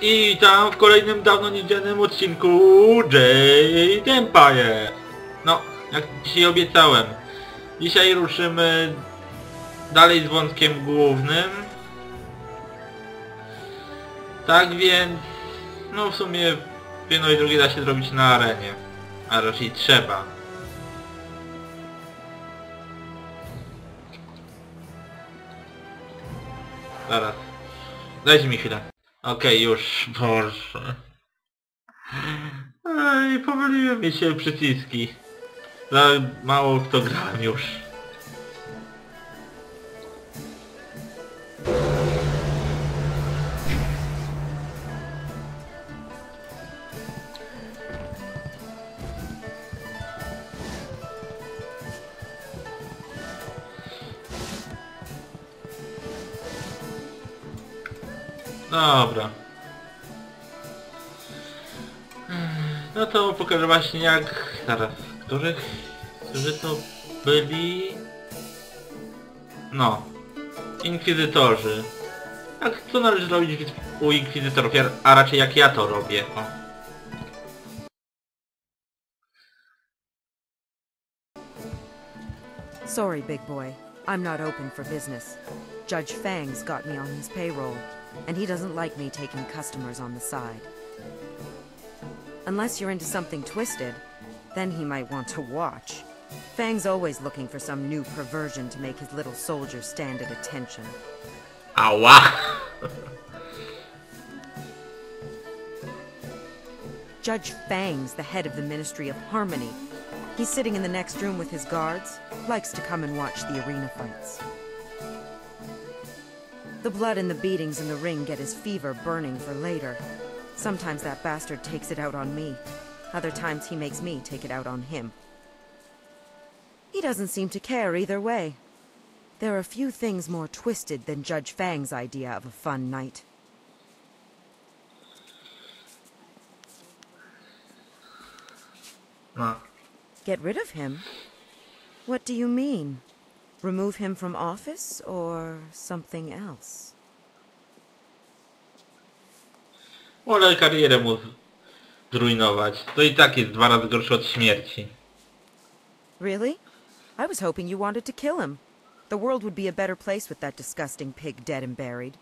I tam w kolejnym dawno niewidzianym odcinku Jade Empire. No, jak dzisiaj obiecałem. Dzisiaj ruszymy dalej z wątkiem głównym. Tak więc, no w sumie jedno i drugie da się zrobić na arenie. A raczej trzeba. Zaraz. Dajcie mi chwilę. Okej, już. Boże. Ej, pomyliły mi się przyciski. Za mało w to grałem już. Dobra. No to pokażę właśnie jak... Zaraz, którzy to byli... No. Inkwizytorzy. Jak co należy robić u inkwizytorów, a raczej jak ja to robię. O. Sorry, big boy. I'm not open for business. Judge Fang's got me on his payroll, and he doesn't like me taking customers on the side. Unless you're into something twisted, then he might want to watch. Fang's always looking for some new perversion to make his little soldier stand at attention. Ała! Judge Fang's the head of the Ministry of Harmony. He's sitting in the next room with his guards, likes to come and watch the arena fights. The blood and the beatings in the ring get his fever burning for later. Sometimes that bastard takes it out on me. Other times he makes me take it out on him. He doesn't seem to care either way. There are few things more twisted than Judge Fang's idea of a fun night. No. Get rid of him? What do you mean? Remove him from office or something else? Wolę karierę mu zrujnować. To i tak jest 2 razy gorsze od śmierci. Really? I was hoping you wanted to kill him. The world would be a better place with that disgusting pig dead and buried.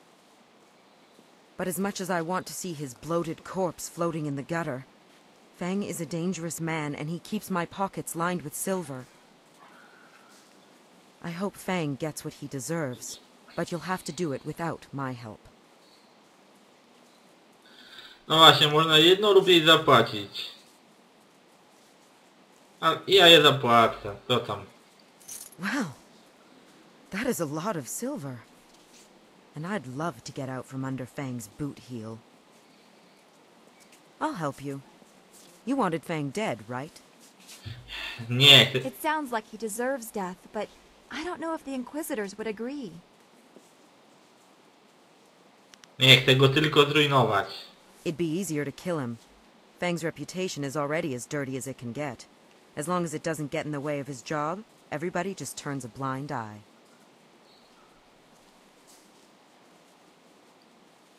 But as much as I want to see his bloated corpse floating in the gutter, Fang is a dangerous man and he keeps my pockets lined with silver. I hope Fang gets what he deserves, but you'll have to do it without my help. No właśnie, można jedno lub jej zapłacić. A ja je zapłacę, co tam? Wow, that is a lot of silver. And I'd love to get out from under Fang's boot heel. I'll help you. You wanted Fang dead, right? Nie. It sounds like he deserves death, but I don't know if the Inquisitors would agree. Nie chcę go tylko zrujnować. It'd be easier to kill him. Fang's reputation is already as dirty as it can get. As long as it doesn't get in the way of his job, everybody just turns a blind eye.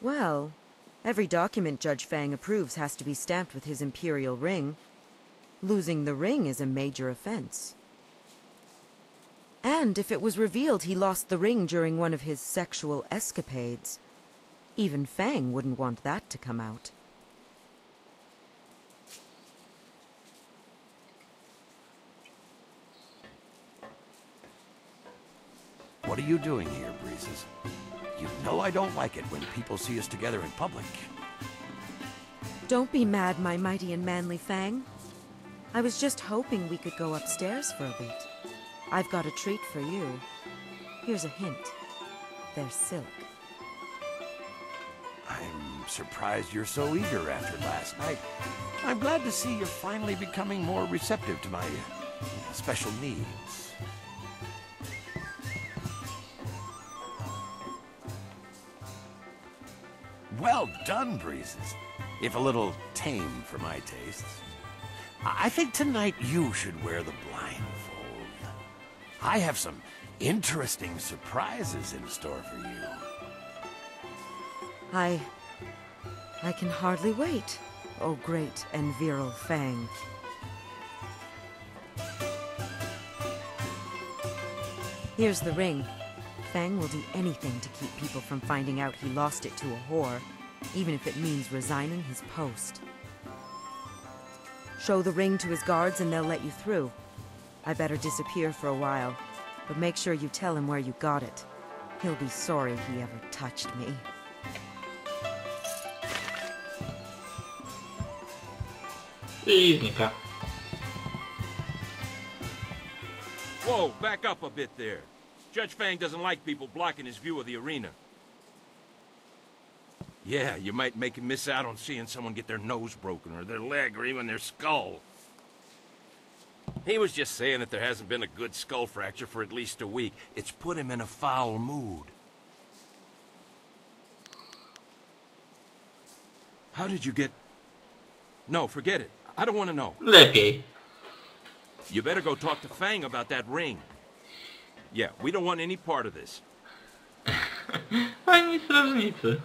Well, every document Judge Fang approves has to be stamped with his imperial ring. Losing the ring is a major offense. And if it was revealed he lost the ring during one of his sexual escapades, even Fang wouldn't want that to come out. What are you doing here, Breezes? You know I don't like it when people see us together in public. Don't be mad, my mighty and manly Fang. I was just hoping we could go upstairs for a bit. I've got a treat for you. Here's a hint. They're silk. I'm surprised you're so eager after last night. I'm glad to see you're finally becoming more receptive to my special needs. Well done, Breezes. If a little tame for my tastes. I think tonight you should wear the blindfold. I have some interesting surprises in store for you. I can hardly wait. Oh, great and virile Fang. Here's the ring. Fang will do anything to keep people from finding out he lost it to a whore, even if it means resigning his post. Show the ring to his guards and they'll let you through. I better disappear for a while, but make sure you tell him where you got it. He'll be sorry he ever touched me. I znika. Whoa, back up a bit there. Judge Fang doesn't like people blocking his view of the arena. Yeah, you might make him miss out on seeing someone get their nose broken, or their leg, or even their skull. He was just saying that there hasn't been a good skull fracture for at least a week. It's put him in a foul mood. How did you get... No, forget it. I don't want to know. Lepiej. You better go talk to Fang about that ring. Yeah, we don't want any part of this. Fajni strażnicy.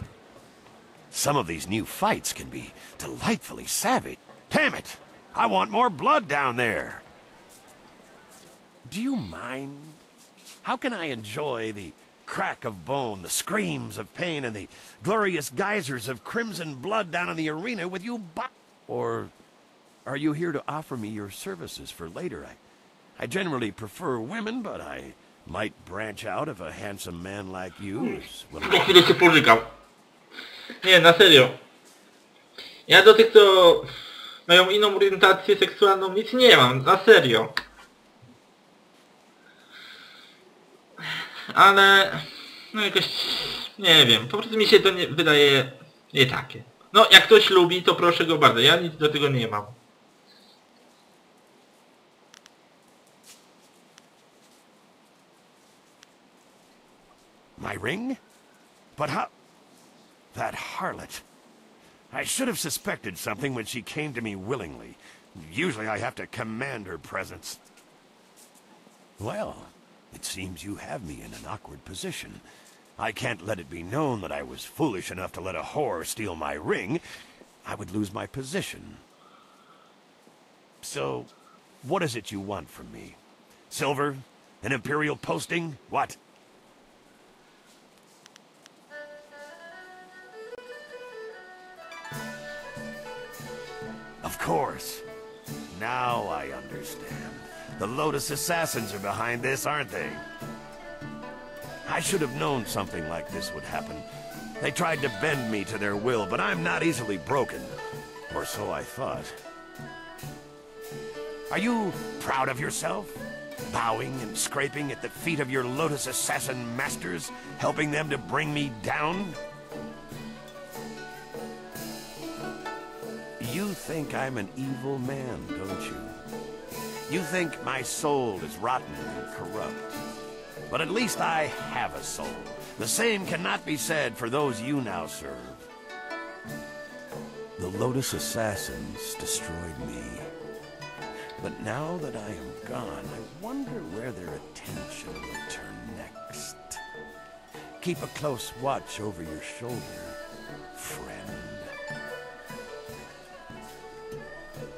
Some of these new fights can be delightfully savage. Damn it! I want more blood down there. Do you mind? How can I enjoy the crack of bone, the screams of pain, and the glorious geysers of crimson blood down in the arena with you Or are you here to offer me your services for later? I generally prefer women, but I might branch out if a handsome man like you is willing. Po chwilę się pożygał. Nie, na serio. Ja do tych, co mają inną orientację seksualną, nic nie mam, na serio. Ale... No jakoś... Nie wiem, po prostu mi się to nie, wydaje nie takie. No, jak ktoś lubi, to proszę go bardzo, ja nic do tego nie mam. My ring? But how... That harlot. I should have suspected something when she came to me willingly. Usually I have to command her presence. Well, it seems you have me in an awkward position. I can't let it be known that I was foolish enough to let a whore steal my ring. I would lose my position. So, what is it you want from me? Silver? An imperial posting? What? Of course. Now I understand. The Lotus Assassins are behind this, aren't they? I should have known something like this would happen. They tried to bend me to their will, but I'm not easily broken. Or so I thought. Are you proud of yourself? Bowing and scraping at the feet of your Lotus Assassin masters, helping them to bring me down? You think I'm an evil man, don't you? You think my soul is rotten and corrupt. But at least I have a soul. The same cannot be said for those you now serve. The Lotus Assassins destroyed me. But now that I am gone, I wonder where their attention will turn next. Keep a close watch over your shoulder, friend.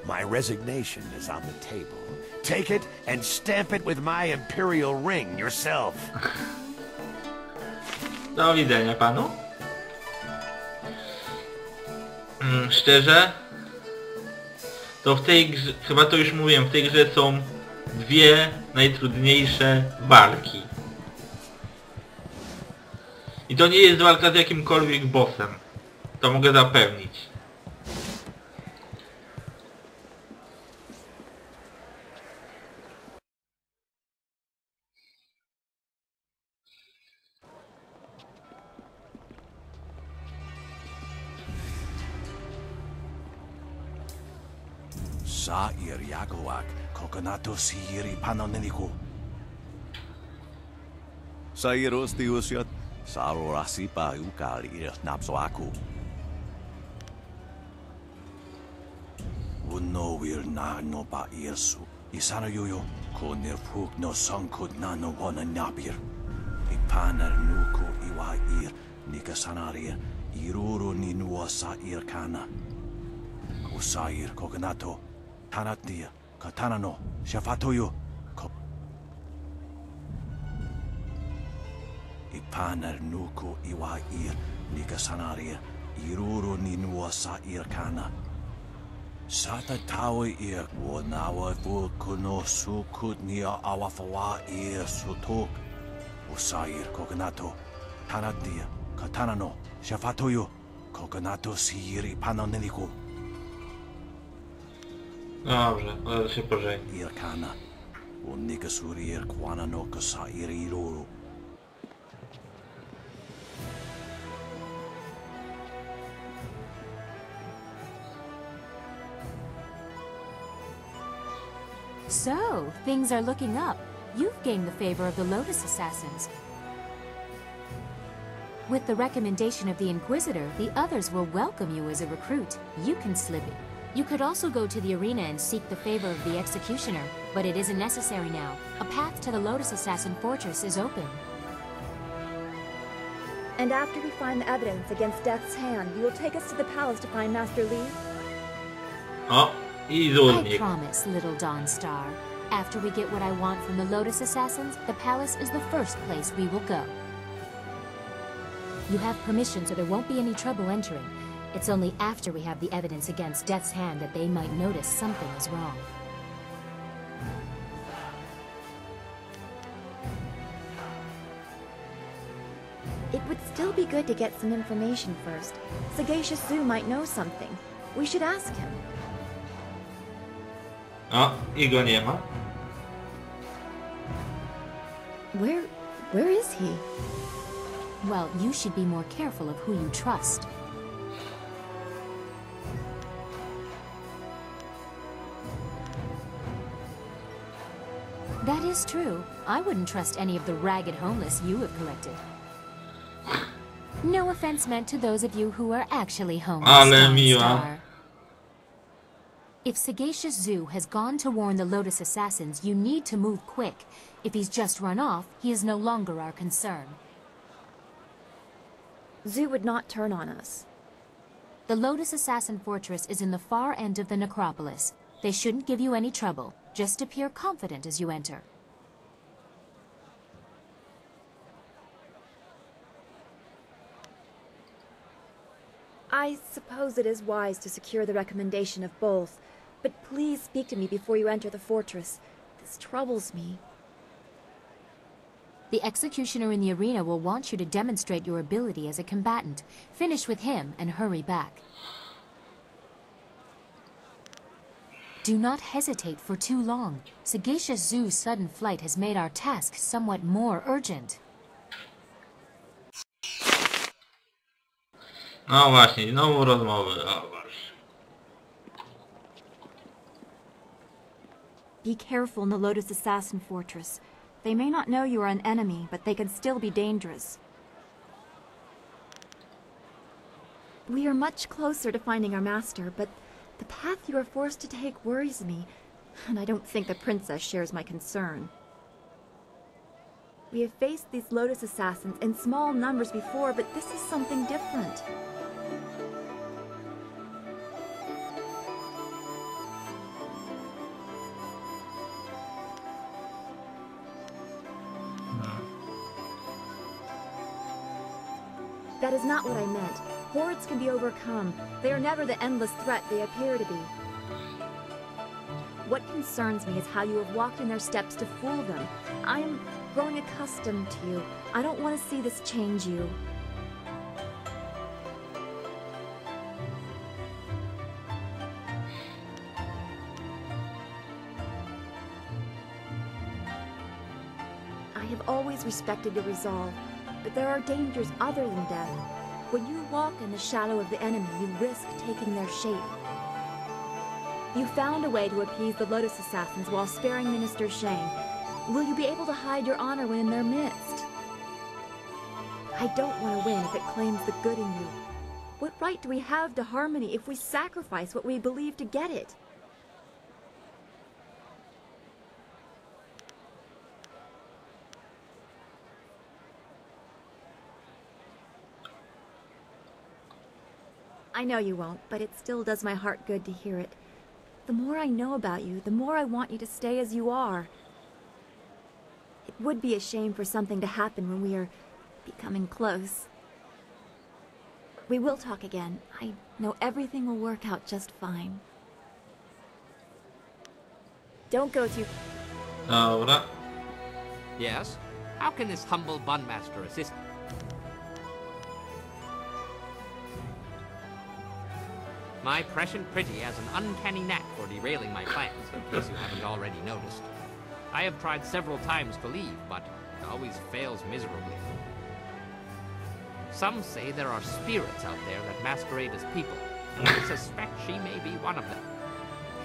My resignation is on the table. Take it and stamp it with my imperial ring yourself. Do widzenia panu. Szczerze, to w tej grze, chyba to już mówiłem, w tej grze są dwie najtrudniejsze walki. I to nie jest walka z jakimkolwiek bossem. To mogę zapewnić. Sa'ir Yagowak, Kokonato Sihiri Panoneniku. Sairos Diusiat, Sarorasi Pa Ukali Napsoaku. Uno will na no pa irsu. Isano yuyo, Konir Puk no Sonkud Nano Wana Napir. Ipanar Nuku Iwa Ir, Nikasanarir, iruru ni nua sa'ir kana. Usair kokanato, tanatia, katanano, shafatoyo, Ipaner nuku iwa nikasanaria, iruru ni nua sa'ir kana. Sata tawi wanawa kuno sukut nia awafawa sutok. Usair kokanato, tanatia, katanano, shafatoyo, kokanato siri panoneliku. Dobrze, ale się pożegna. Irkana, unikasuri kwana no kasair iruru. So, things are looking up. You've gained the favor of the Lotus Assassins. With the recommendation of the Inquisitor, the others will welcome you as a recruit. You can slip it. You could also go to the arena and seek the favor of the Executioner, but it isn't necessary now. A path to the Lotus Assassin Fortress is open. And after we find the evidence against Death's hand, you will take us to the palace to find Master Li? O, i I Zulnik. promise, little Dawn Star. After we get what I want from the Lotus Assassins, the palace is the first place we will go. You have permission, so there won't be any trouble entering. It's only after we have the evidence against Death's hand that they might notice something is wrong. It would still be good to get some information first. Sagacious Zoo might know something. We should ask him. O, i go nie ma. Where is he? Well, you should be more careful of who you trust. That is true. I wouldn't trust any of the ragged homeless you have collected. No offense meant to those of you who are actually homeless, Ale Dawn miła. Star. If Sagacious Zoo has gone to warn the Lotus Assassins, you need to move quick. If he's just run off, he is no longer our concern. Zoo would not turn on us. The Lotus Assassin Fortress is in the far end of the necropolis. They shouldn't give you any trouble. Just appear confident as you enter. I suppose it is wise to secure the recommendation of both, but please speak to me before you enter the fortress. This troubles me. The Executioner in the arena will want you to demonstrate your ability as a combatant. Finish with him and hurry back. Do not hesitate for too long. Sagacious Zoo's sudden flight has made our task somewhat more urgent. No właśnie, znowu rozmowy. O, Boże. Be careful in the Lotus Assassin Fortress. They may not know you are an enemy, but they can still be dangerous. We are much closer to finding our master, but the path you are forced to take worries me, and I don't think the princess shares my concern. We have faced these Lotus Assassins in small numbers before, but this is something different. That is not what I meant. Hordes can be overcome. They are never the endless threat they appear to be. What concerns me is how you have walked in their steps to fool them. I am growing accustomed to you. I don't want to see this change you. I have always respected your resolve. But there are dangers other than death. When you walk in the shadow of the enemy, you risk taking their shape. You found a way to appease the Lotus Assassins while sparing Minister Shang. Will you be able to hide your honor when in their midst? I don't want to win if it claims the good in you. What right do we have to harmony if we sacrifice what we believe to get it? I know you won't, but it still does my heart good to hear it. The more I know about you, the more I want you to stay as you are. It would be a shame for something to happen when we are becoming close. We will talk again. I know everything will work out just fine. Don't go too... Dobra. Yes? How can this humble bunmaster assist? My prescient pretty has an uncanny knack for derailing my plans, in case you haven't already noticed. I have tried several times to leave, but it always fails miserably. Some say there are spirits out there that masquerade as people, and I suspect she may be one of them.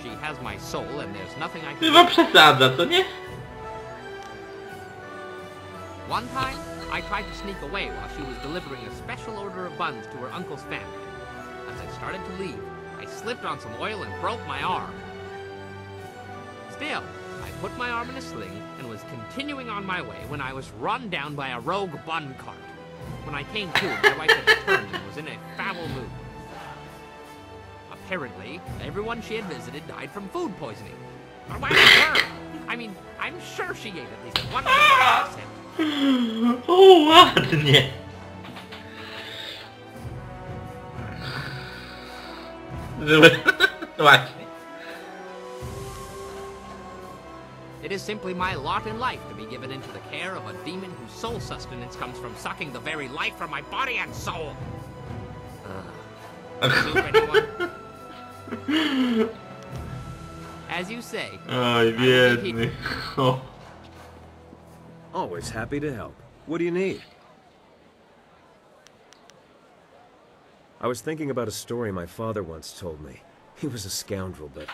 She has my soul, and there's nothing I can Chyba do. przesadza, co nie? One time, I tried to sneak away while she was delivering a special order of buns to her uncle's family. As I started to leave, I slipped on some oil and broke my arm. Still, I put my arm in a sling and was continuing on my way when I was run down by a rogue bun cart. When I came to, my wife had returned and was in a foul mood. Apparently, everyone she had visited died from food poisoning. But why not her? I mean, I'm sure she ate at least one of the O, ładnie. Właśnie. It is simply my lot in life to be given into the care of a demon whose sole sustenance comes from sucking the very life from my body and soul. Soup, anyone? As you say. Oj, biedny. O. Always happy to help. What do you need? I was thinking about a story my father once told me. He was a scoundrel, but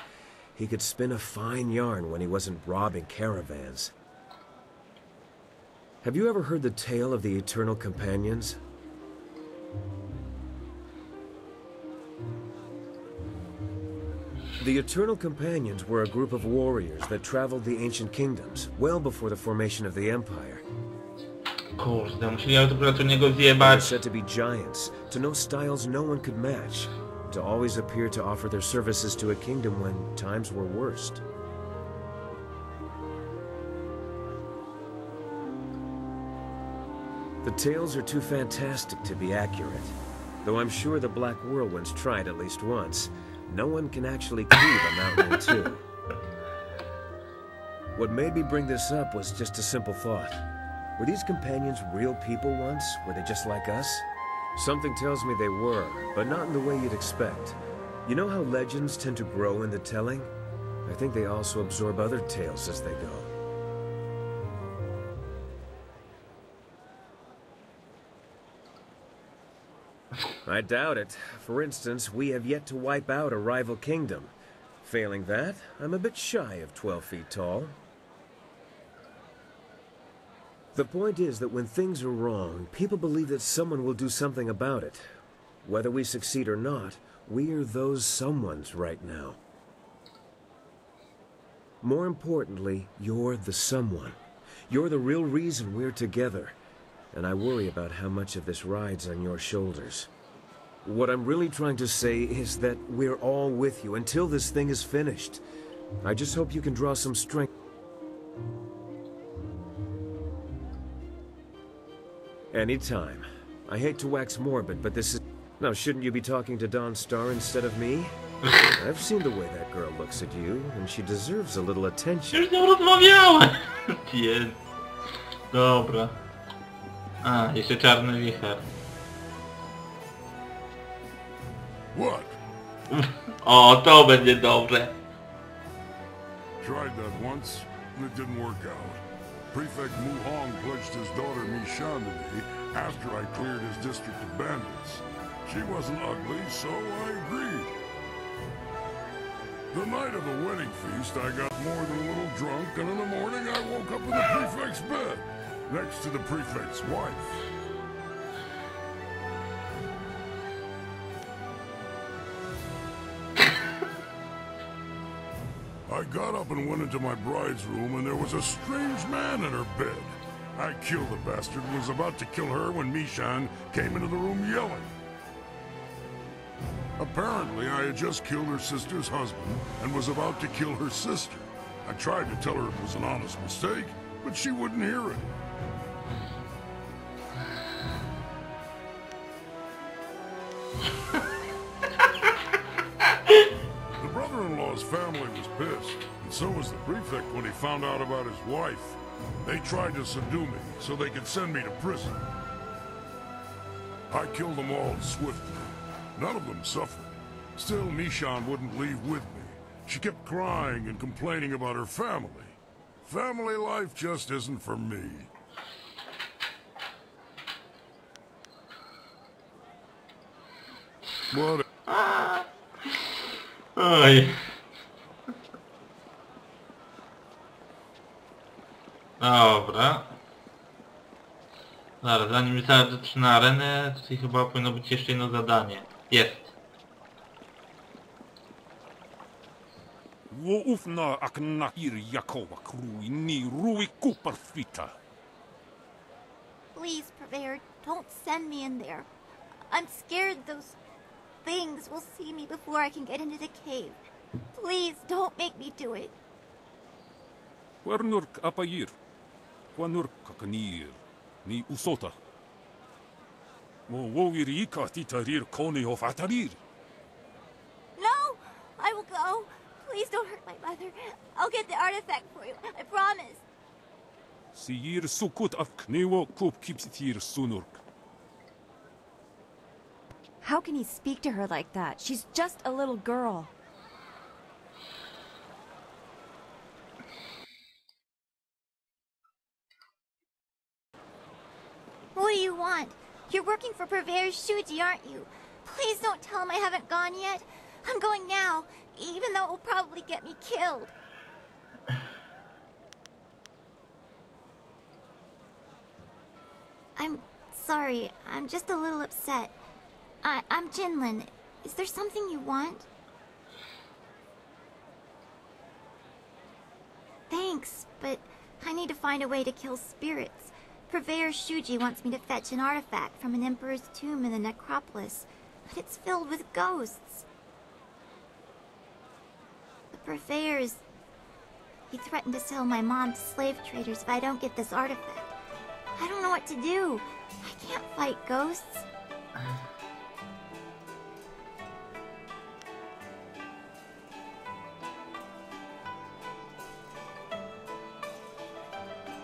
he could spin a fine yarn when he wasn't robbing caravans. Have you ever heard the tale of the Eternal Companions? The Eternal Companions were a group of warriors that traveled the ancient kingdoms, well before the formation of the Empire. Kurde, musieli autokratu niego They were zjebać. said to be giants, to know styles no one could match, to always appear to offer their services to a kingdom when times were worst. The tales are too fantastic to be accurate. Though I'm sure the Black Whirlwinds tried at least once, no one can actually cleave a mountain in two. What made me bring this up was just a simple thought. Were these companions real people once? Were they just like us? Something tells me they were, but not in the way you'd expect. You know how legends tend to grow in the telling? I think they also absorb other tales as they go. I doubt it. For instance, we have yet to wipe out a rival kingdom. Failing that, I'm a bit shy of 12 feet tall. The point is that when things are wrong, people believe that someone will do something about it. Whether we succeed or not, we are those someones right now. More importantly, you're the someone. You're the real reason we're together. And I worry about how much of this rides on your shoulders. What I'm really trying to say is that we're all with you until this thing is finished. I just hope you can draw some strength. Anytime. I hate to wax morbid, but this is... Now, shouldn't you be talking to Dawn Star instead of me? I've seen the way that girl looks at you, and she deserves a little attention. Już z nią rozmawiałem. Jest. Dobra. A, jeszcze czarny wicher. What? O, to będzie dobre. Tried that once, and it didn't work out. Prefect Mu Hong pledged his daughter Mishan to me after I cleared his district of bandits. She wasn't ugly, so I agreed. The night of the wedding feast, I got more than a little drunk, and in the morning I woke up in the prefect's bed, next to the prefect's wife. I got up and went into my bride's room, and there was a strange man in her bed. I killed the bastard and was about to kill her when Mishan came into the room yelling. Apparently, I had just killed her sister's husband and was about to kill her sister. I tried to tell her it was an honest mistake, but she wouldn't hear it. The brother-in-law's family was pissed, and so was the prefect when he found out about his wife. They tried to subdue me so they could send me to prison. I killed them all swiftly. None of them suffered. Still, Mishan wouldn't leave with me. She kept crying and complaining about her family. Family life just isn't for me. What? Oj. Dobra. Zaraz, zanim zacznie na arenę, tutaj chyba powinno być jeszcze jedno zadanie. Jest. Woufna aknakir Yakowa krui ni rui kuparfita. Please, Purveyor, don't send me in there. I'm scared those things will see me before I can get into the cave. Please, don't make me do it. Wernurk apayir. Wanurk kakanir. Ni usota. Mo wogir ika titarir koni of atarir. No! I will go. Please don't hurt my mother. I'll get the artifact for you. I promise. Siyir sukut af knewo kup kipsitir sunurk. How can he speak to her like that? She's just a little girl. What do you want? You're working for Purveyor Shuji, aren't you? Please don't tell him I haven't gone yet. I'm going now, even though it will probably get me killed. I'm sorry. I'm just a little upset. I'm Jinlin. Is there something you want? Thanks, but I need to find a way to kill spirits. Purveyor Shuji wants me to fetch an artifact from an emperor's tomb in the necropolis, but it's filled with ghosts. The Purveyor's... He threatened to sell my mom to slave traders if I don't get this artifact. I don't know what to do. I can't fight ghosts.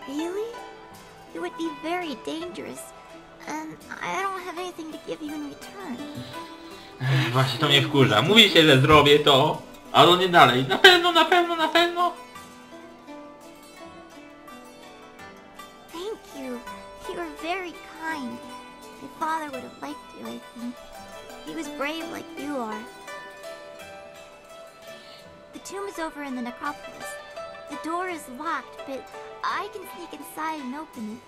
Really? It would be very dangerous. And I don't have anything to give you in return. Właśnie to mnie wkurza. Mówi się, że zrobię to, ale on nie dalej. Na pewno, na pewno, na pewno. Thank you. You are very kind. My father would have liked you, I think. He was brave like you are. The tomb is over in the necropolis. The door is locked, but I can sneak inside and open it.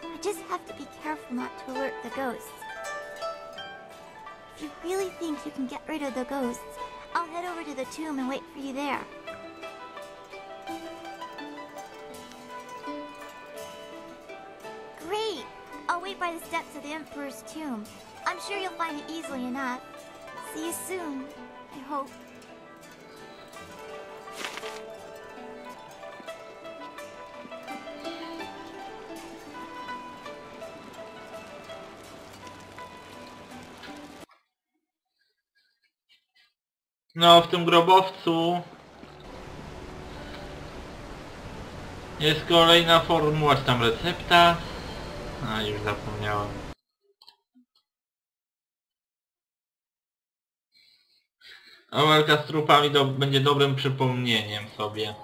I just have to be careful not to alert the ghosts. If you really think you can get rid of the ghosts, I'll head over to the tomb and wait for you there. Great! I'll wait by the steps of the Emperor's tomb. I'm sure you'll find it easily enough. See you soon, I hope. No, w tym grobowcu jest kolejna formuła, czy tam recepta. A, już zapomniałem. A walka z trupami będzie dobrym przypomnieniem sobie.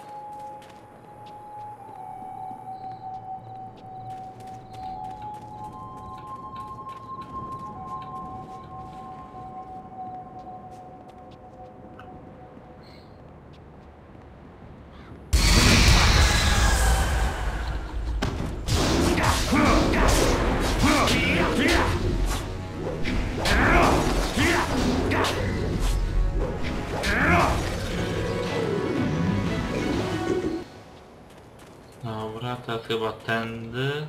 Dobra, teraz chyba tędy.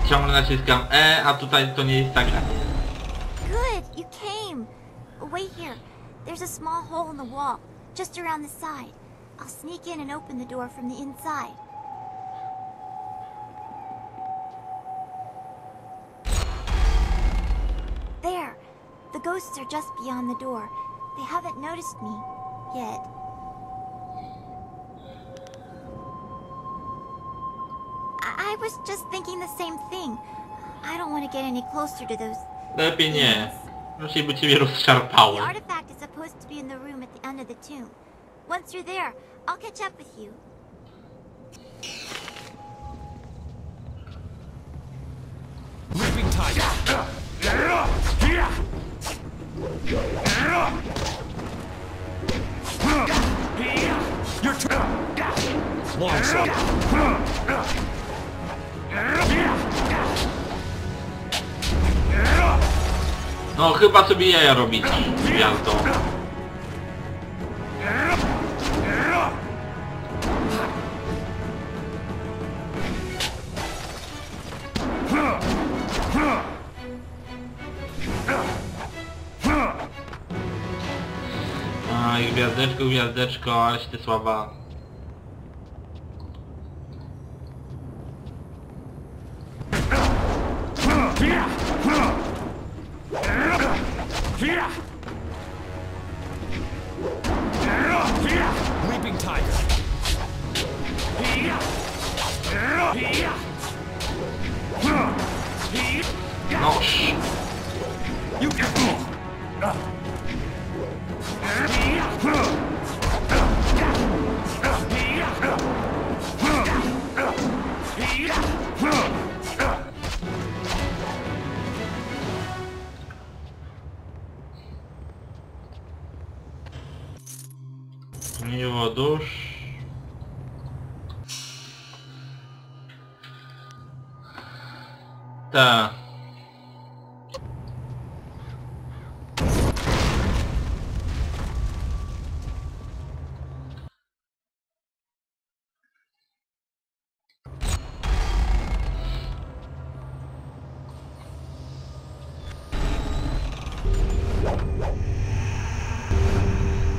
ciągle naciskam E, a tutaj to nie jest tak. Good, you came. Wait here. There's a small hole in the wall, just around the side. I'll sneak in and open the door from the inside. There. The ghosts are just beyond the door. They haven't noticed me yet. I was just thinking the same thing. I don't want to get any closer to those. Lepiej nie. Raczej by ciebie rozszarpały. The artifact is supposed to be in the room at the end of the tomb. Once you're there, I'll catch up with you. Ripping tide. Your turn. Long sword. No chyba sobie jaja robić, gwiazdo. Aj, gwiazdeczko, gwiazdeczko, aleś ty słaba. Leaping tiger. Noż. You Miło dusz. Ta.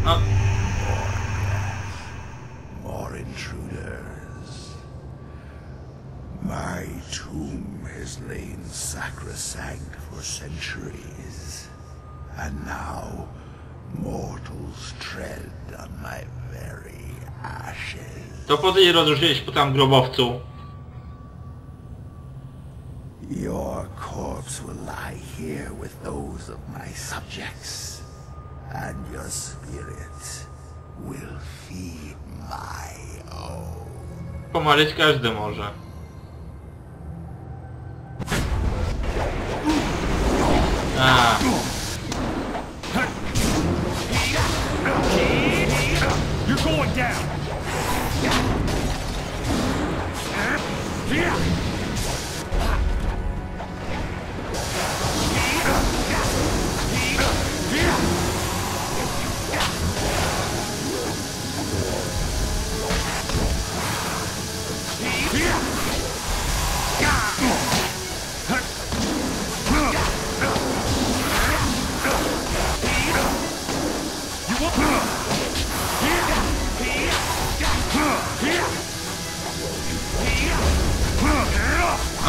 No. More intruders. My tomb has lain sacrosanct for centuries, and now mortals tread on my very ashes. To po co je rozruszyłeś po tam grobowcu? Your corpse will lie here with those of my subjects, and your spirit will feed my own. Pomarzyć każdy może. A. You're going down.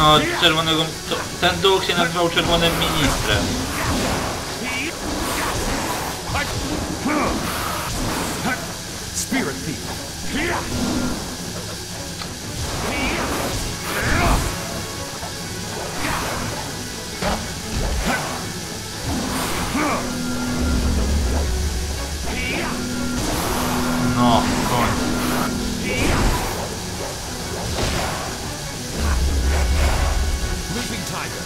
O, czerwonego... ten duch się nazywał czerwonym ministrem. Spirit thief. No, końcu. Leaping tiger.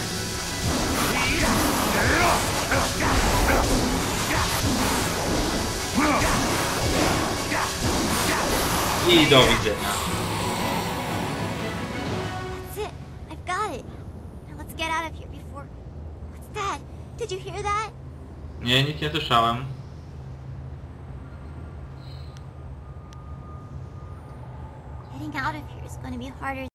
I do widzenia. That's it. I've got it. Now let's get out of here before... What's that? Did you hear that? Nie, nic nie słyszałem. Getting out of here is going to be harder